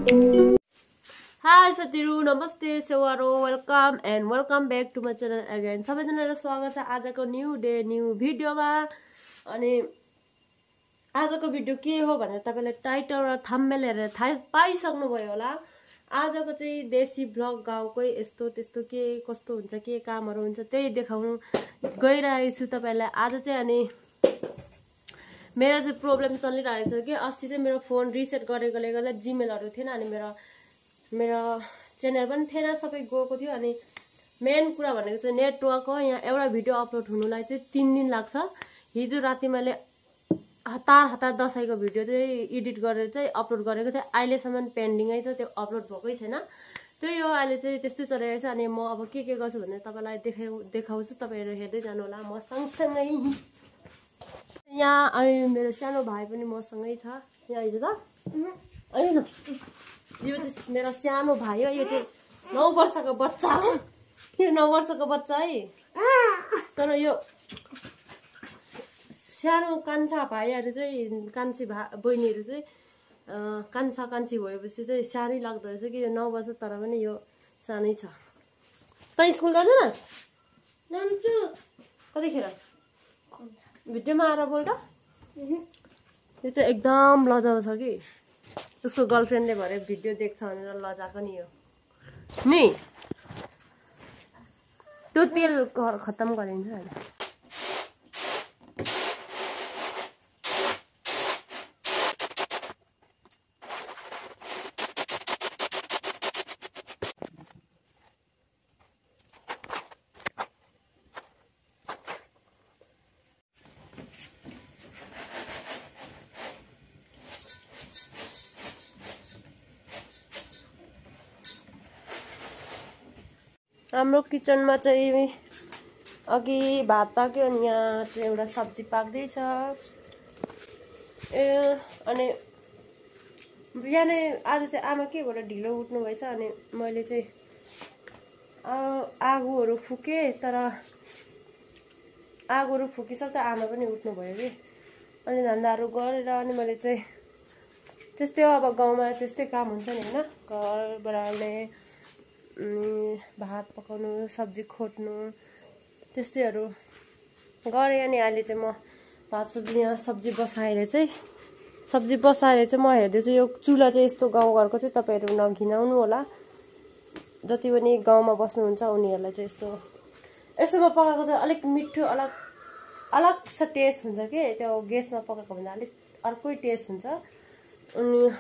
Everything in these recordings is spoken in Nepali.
Hi साथीहरु, नमस्ते, सेवारो, welcome back to my channel again. सबैजनालाई स्वागत छ आजको न्यू डे न्यू भिडियोमा। अनि आजको भिडियो के हो भनेर तपाईले टाइटल र थम्बनेल हेरेर थाहा पाइसक्नु भयो होला। आजको चाहिँ देशी ब्लग, गाउँकै यस्तो त्यस्तो के कस्तो हुन्छ, के कामहरु हुन्छ त्यही देखाउनु गइरहेको छु तपाईलाई आज चाहिँ। अनि मेरो चाहिँ प्रब्लम चलिरहेको छ कि अस्ति चाहिँ मेरो फोन रिसेट गरेकोले गर्दा जीमेलहरु थिएन, अनि मेरो च्यानल पनि थिएन, सबै गएको थियो। अनि मेन कुरा भनेको चाहिँ नेटवर्क हो। यहाँ एउटा भिडियो अपलोड हुनुलाई चाहिँ 3 दिन लाग्छ। हिजो राति मैले हतार दशैंको भिडियो चाहिँ एडिट गरेर चाहिँ अपलोड गरेको थिएँ, अहिलेसम्म पेन्डिङै छ, त्यो अपलोड भएकै छैन। त्यही हो, अहिले चाहिँ त्यस्तै चलिरहेको छ। अनि म अब के गर्छु भने तपाईलाई देखाउँछु, तपाईहरु हेर्दै जानु होला म सँगसँगै। यहाँ अनि मेरो सानो भाइ पनि मसँगै छ। यहाँ आइज त हैन, यो चाहिँ मेरो सानो भाइ हो। यो चाहिँ 9 वर्षको बच्चा हो। यो 9 वर्षको बच्चा है। तर यो सानो कान्छा भाइहरु चाहिँ कान्छी बहिनीहरु चाहिँ कान्छी भएपछि चाहिँ सानै लाग्दो रहेछ कि यो 9 वर्ष तर पनि यो सानै छ। त स्कुल जाँदैन? जान्छु। कतिखेर? भिडियोमा आएर बोल त। यो चाहिँ एकदम लजाउ छ कि उसको गर्लफ्रेन्डले भरे भिडियो देख्छ भनेर लजाको नि हो नि। त्यो तेल खत्तम गरिन्छ हैन। हाम्रो किचनमा चाहिँ अघि भात पाक्यो, अनि यहाँ चाहिँ एउटा सब्जी पाक्दै छ। अनि बिहानै आज चाहिँ आमा के भएर ढिलो उठ्नु भएछ। अनि मैले चाहिँ आगोहरु फुके, तर आगोहरु फुकिसक्दा आमा पनि उठ्नु भयो कि। अनि धन्दाहरु गरेर अनि मैले चाहिँ त्यस्तै हो, अब गाउँमा त्यस्तै काम हुन्छ नि हैन। घर बडाल्ने, भात पकाउनु, सब्जी खोट्नु, त्यस्तैहरु गरे। अनि अहिले चाहिँ म भात सब्जी यहाँ सब्जी बसाएर चाहिँ म हेर्दै चाहिँ यो चुला चाहिँ यस्तो गाउँघरको चाहिँ तपाईहरु नघिनाउनु होला। जति पनि गाउँमा बस्नुहुन्छ उनीहरुलाई चाहिँ यस्तोमा पकाएको चाहिँ अलिक मिठो अलग सा टेस्ट हुन्छ के। त्यो ग्यासमा पकाएको भन्दा अलिक अर्कै टेस्ट हुन्छ। अनि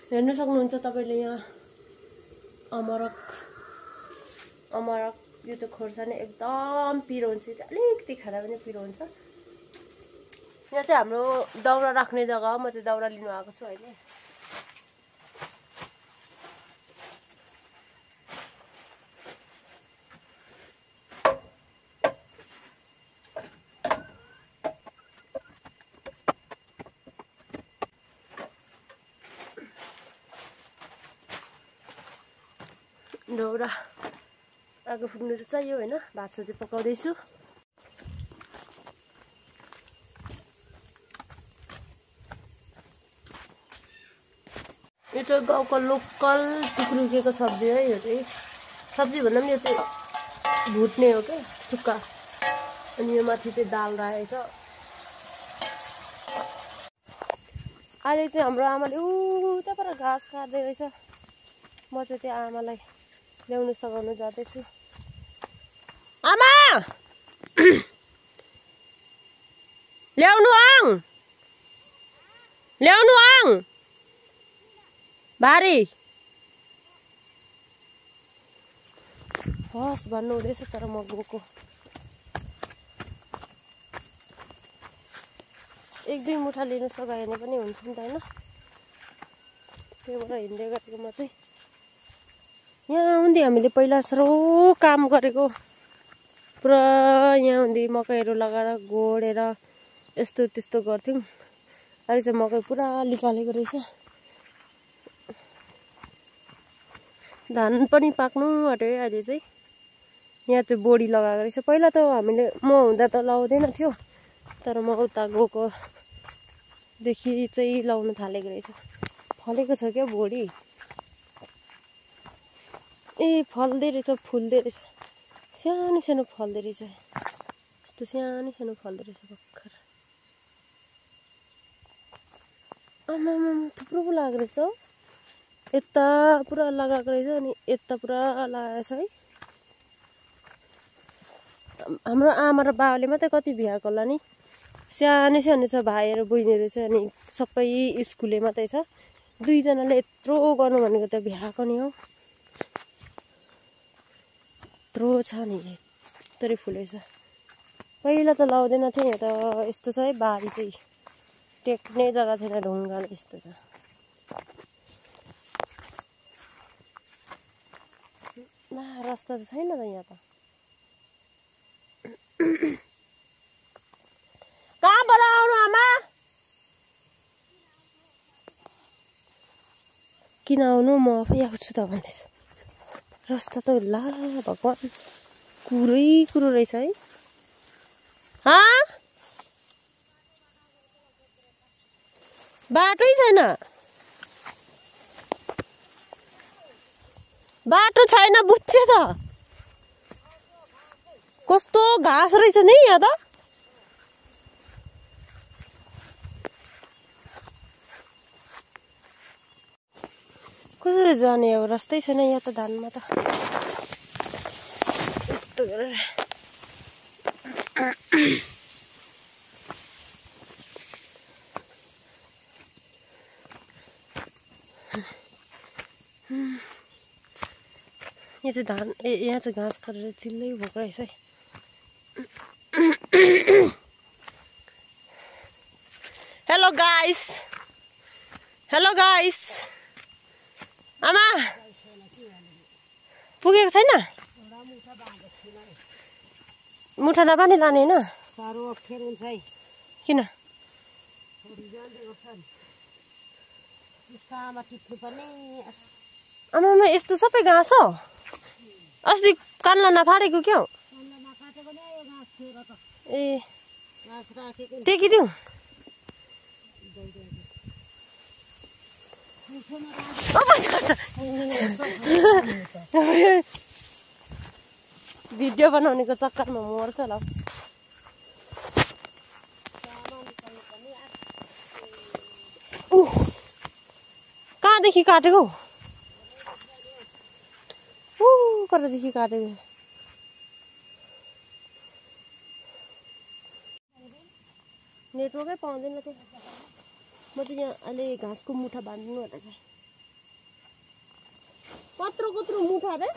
हेर्नु सक्नुहुन्छ तपाईले यहाँ अमरक यो चाहिँ खोर्सानी एकदम पिरो हुन्छ, अलिकति खाँदा पनि पिरो हुन्छ। यहाँ चाहिँ हाम्रो दाउरा राख्ने जग्गा हो, म चाहिँ दाउरा लिनु आएको छु अहिले। दाउरा आगो फुक्नु त चाहियो हैन। भात सब्जी पकाउँदैछु। यो चाहिँ गाउँको लोकल चुक्रुकेको सब्जी है। यो चाहिँ सब्जी भन्दा पनि यो चाहिँ भुट्ने हो क्या, सुक्खा। अनि यो माथि चाहिँ दाल राखेको छ। अहिले चाहिँ हाम्रो आमाले उताबाट घाँस काट्दै रहेछ। म चाहिँ त्यो आमालाई ल्याउनु सघाउनु जाँदैछु। आमा ल्याउनु आङ भारी हस् भन्नु हुँदैछ, तर म गएको। 1-2 मुठा लिनु सघायो भने पनि हुन्छ नि त हैन। त्यही भएर हिँड्दै गरेको म चाहिँ। यहाँ हुँदै हामीले पहिला सरो काम गरेको, पुरा यहाँ हुँदै मकैहरु लगाएर गोडेर यस्तो त्यस्तो गर्थ्यौं। अहिले चाहिँ मकै पुरा निकालेको रहेछ। धान पनि पाक्नु आँट्यो अहिले चाहिँ। यहाँ चाहिँ बोडी लगाएको रहेछ। पहिला त हामीले म हुँदा त लाउँदैन थियो, तर म उता गएको देखि चाहिँ लाउन थालेको रहेछ। फलेको छ क्या भोलि ए फल्दै रहेछ फुल्दै रहेछ सानो सानो फल्दै रहेछ यस्तो सानो सानो फल्दै रहेछ भर्खर आमामा थुप्रो पो लागेको रहेछ हौ यता पुरा लगाएको रहेछ अनि यता पुरा लगाएको छ है हाम्रो आमा र बाबाले मात्रै कति भ्याएको होला नि सानो सानो छ भाइहरू बहिनीहरू छ अनि सबै स्कुले मात्रै छ दुईजनाले यत्रो गर्नु भनेको त भ्याएको नि हौ यत्रो छ नि यत्रो फुलेछ पहिला त लाउँदैन थिएँ त यस्तो छ है बारी चाहिँ टेक्ने जग्गा छैन ढुङ्गाले यस्तो छ ला रस्ता त छैन त यहाँ त कहाँबाट आउनु आमा किन आउनु म आफै आउँछु त भनेछ रस्ता त ला भगवान् कुरै कुरो रहेछ है बाटै छैन बाटो छैन बुझ्छ त कस्तो घाँस रहेछ नि यहाँ त कसरी जाने अब रास्तै छैन यहाँ त धानमा त यस्तो गरेर यहाँ चाहिँ धान यहाँ चाहिँ घाँस काटेर चिल्लै भएको रहेछ है हेलो गाइस आमा पुगेको छैन मुठा नपानी लाने होइन किन आमामा यस्तो सबै घाँस हो अस्ति कान्ला नफाडेको क्या ए टेकिदिउँ भिडियो बनाउनेको चक्करमा मर्छ होला कहाँदेखि काटेको परदेखि काटेको नेटवर्कै पाउँदैन त म त यहाँ अहिले घाँसको मुठा बाँध्नु भनेर कत्रो मुठा रे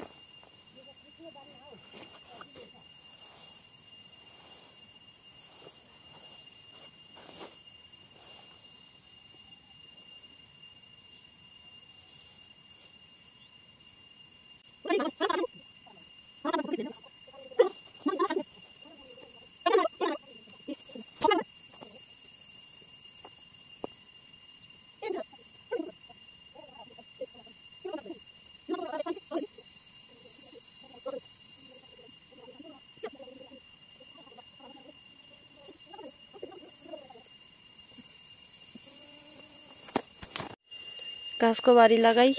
घाँसको बारी लगाई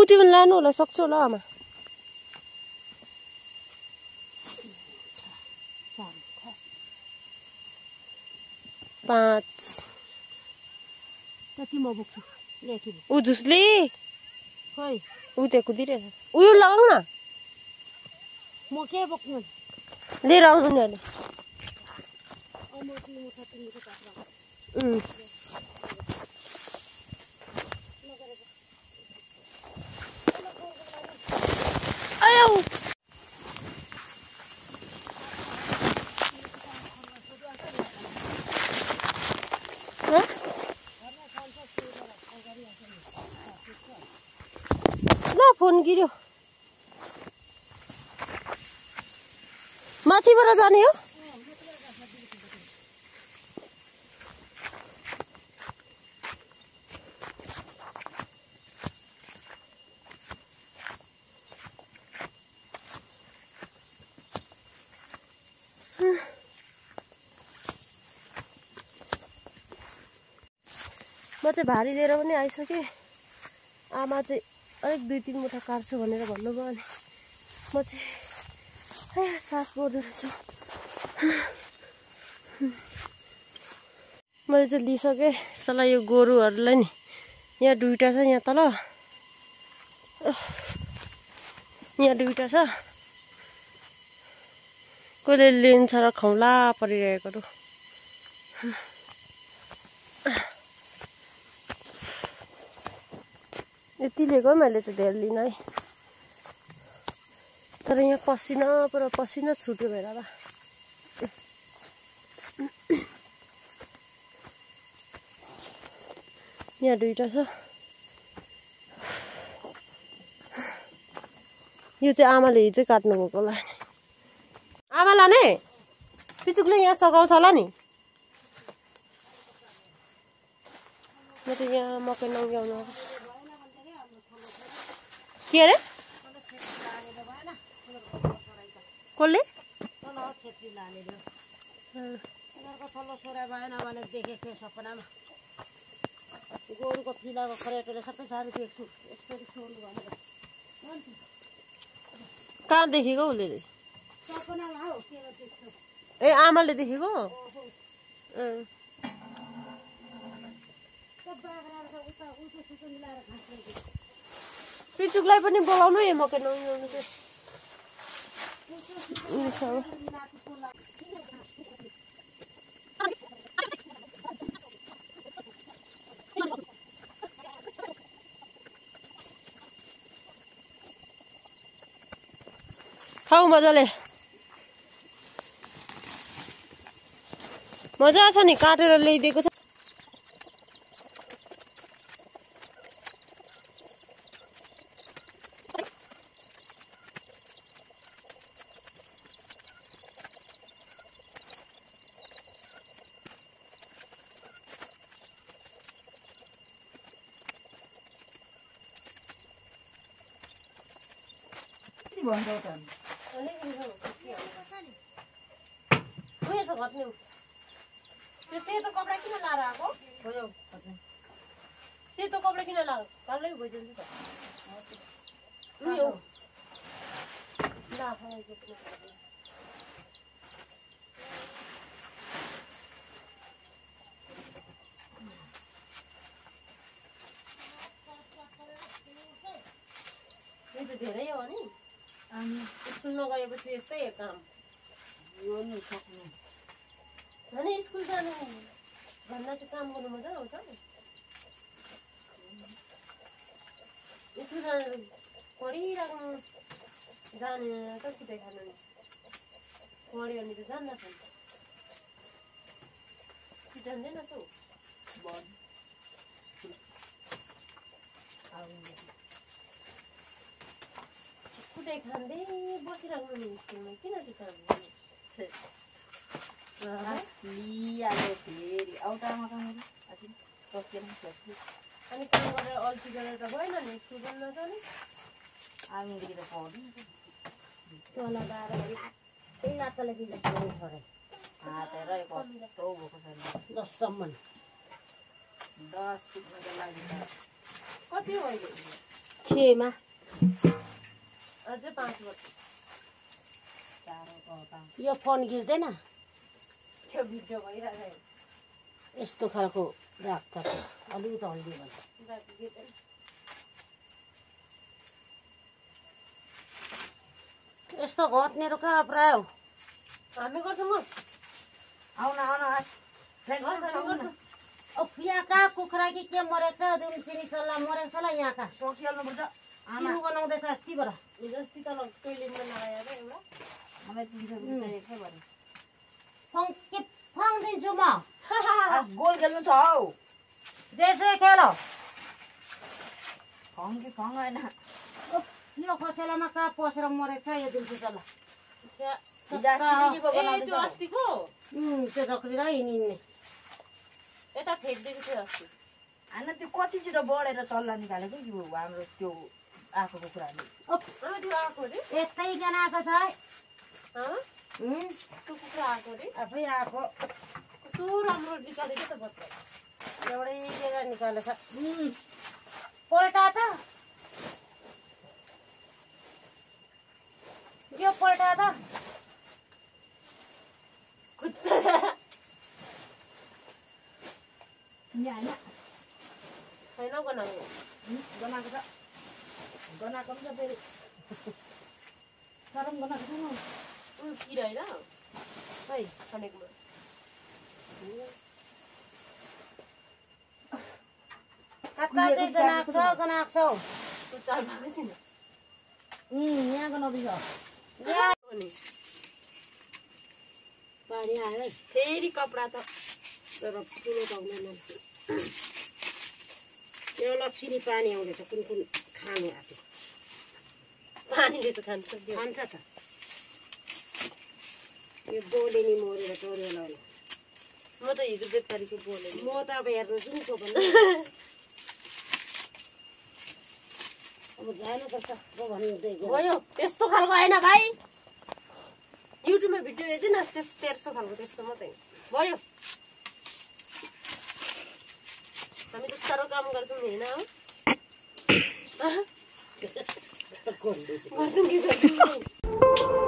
तिमी लानु होला सक्छौ होला आमा पाँच कति म बोक्छु ऊ झुसले खै ऊ त्यो कुदिरहेछ उयो लगाऊ न म के बोक्नु लिएर आउनु नि अहिले आयो ल फोन गिर्यो माथिबाट जाने हो म चाहिँ भारी लिएर पनि आइसकेँ। आमा चाहिँ अलिक 2-3 मुठा काट्छु भनेर भन्नुभयो अनि म चाहिँ सास बढ्दो रहेछ। मैले चाहिँ लिइसकेँ। सल्लाह यो गोरुहरूलाई नि यहाँ 2टा छ, यहाँ तल यहाँ 2टा छ। कसले लिन्छ र खौला परिरहेकोहरू। यति लिएको मैले चाहिँ धेरै लिन है। तर यहाँ पसिना पुरा पसिना छुट्यो भएर बा। यहाँ 2टा छ। यो चाहिँ आमाले हिजो काट्नु भएको होला नि। आमा लाने पितुकले यहाँ सघाउँछ होला नि। म त यहाँ मकै नङ्ग्याउनु के अरे कसले गोरुको फिलाको खरेटोले सबै साह्रो देख्छु। यसरी छोड्नु भनेर कहाँ देखेको उसले? सपनामा हौ के देख्छु। ए आमाले देखेको? पितुकलाई पनि बोलाउनु है मकै नङ्ग्याउनु चाहिँ। खाऊ मजाले। मजा छ नि काटेर ल्याइदिएको छ। घट्ने त्यो सेतो कपडा किन लाएर आएको? सेतो कपडा किन लगाएको? कालै भइजान्छ त। यो त धेरै हो नि। स्कुल नगएपछि यस्तै हो काम। यो नि सक्नु होइन स्कुल जानु भन्दा चाहिँ काम गर्नु मजा आउँछ नि। स्कुल जानु पढिराख्नु जाने त कुटै खानु नि पढ्यो भने त जान्दैछ नि। कि जान्दैनस् हौ? कुटै खाँदै बसिराख्नु नि स्कुलमा किन चाहिँ काम गर्नु? अनि काम गरेर अल्छी गरेर त भएन नि स्कुल पनि नजाने। आर्मीदेखि त पढ्नु तल बाह्र त्यही लात्ताले किन छोडे हातेर कस्तो भएको छ 10सम्म 10 पुग्नको लागि कति हो अहिले? 6 मा अझै 5 वर्ष। यो फोन गिर्दैन? त्यो भिडियो भइरहेको यस्तो खालको राख्छ अलिकति हल्दी भन्छ। यस्तो घट्नेहरू कहाँ प्रायो हामी गर्छौँ। आउन अब यहाँ कहाँ कुखुरा कि के मरेछ? दुमसिनी चल्ला मरेछ होला यहाँ कहाँ सकिहाल्नुपर्छ। आमा बनाउँदैछ अस्तिबाट हिजो अस्ति तल टोइलेटमा लगाएर एउटा मलाई 300 रुपियाँ चाहिएको छ भने फङ दिन्छु म। गोल खेल्नु छ हौ देशै खेल फङ कि फङ होइन। यो खोसेलामा कहाँ पसेर मरेछ यो दिन्छु चल्ला। त्यो अस्तिको त्यो झक्रेर हिँड्ने यता फेक्दिएको थियो अस्ति। होइन त्यो कति छिटो बढेर चल्ला निकालेको यो हाम्रो त्यो आएको कुखुराले। त्यो आएको अरे यतैजना आएको छ त्यो कुखुरा आएको अरे आफै आएको कस्तो राम्रो निकालेको त बच्चा। एउटै जग्गा निकालेछ पल्टा त यो पल्टा त कुत्ता यहाँ छैन बनाएको बनाएको छ बनाएको पनि छ फेरि सरम बनाएको छ किरा होइन खै खनेकोमा कता चाहिँ गनाएको छ त्यो चाल भएको छैन यहाँ गनाउँदैछ अनि पानी आयो है फेरि कपडा त तर ठुलो पाउँदैन यो लक्ष्मी पानी आउँदैछ कुन कुन खानु आँट्यो पानीले त खान्छ खान्छ त यो बोले नि मरेर टोरेर लाउने म त हिजो बेतारीको बोले म त अब हेर्नु जुनको भन्नु अब जानुपर्छ भन्दै भयो त्यस्तो खालको होइन भाइ युट्युबमा भिडियो हेर्छु न तेर्सो खालको त्यस्तो मात्रै भयो हामी त साह्रो काम गर्छौँ होइन हो गर्छौँ कि गर्छौँ